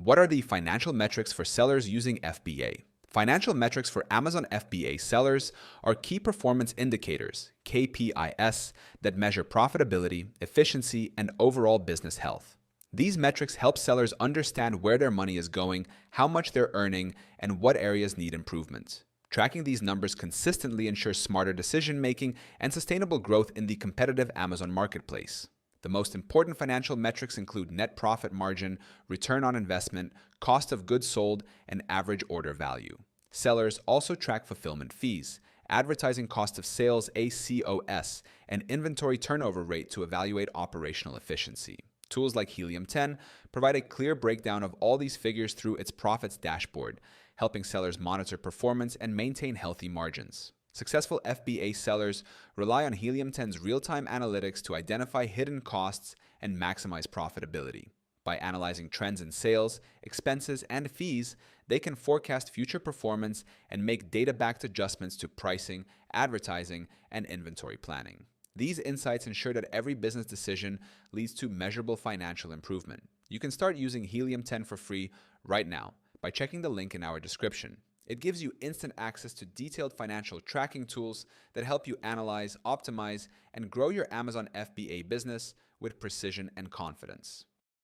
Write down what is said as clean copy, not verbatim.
What are the financial metrics for sellers using FBA? Financial metrics for Amazon FBA sellers are key performance indicators, KPIs, that measure profitability, efficiency, and overall business health. These metrics help sellers understand where their money is going, how much they're earning, and what areas need improvement. Tracking these numbers consistently ensures smarter decision-making and sustainable growth in the competitive Amazon marketplace. The most important financial metrics include net profit margin, return on investment, cost of goods sold, and average order value. Sellers also track fulfillment fees, advertising cost of sales ACOS, and inventory turnover rate to evaluate operational efficiency. Tools like Helium 10 provide a clear breakdown of all these figures through its profits dashboard, helping sellers monitor performance and maintain healthy margins. Successful FBA sellers rely on Helium 10's real-time analytics to identify hidden costs and maximize profitability. By analyzing trends in sales, expenses, and fees, they can forecast future performance and make data-backed adjustments to pricing, advertising, and inventory planning. These insights ensure that every business decision leads to measurable financial improvement. You can start using Helium 10 for free right now by checking the link in our description. It gives you instant access to detailed financial tracking tools that help you analyze, optimize, and grow your Amazon FBA business with precision and confidence.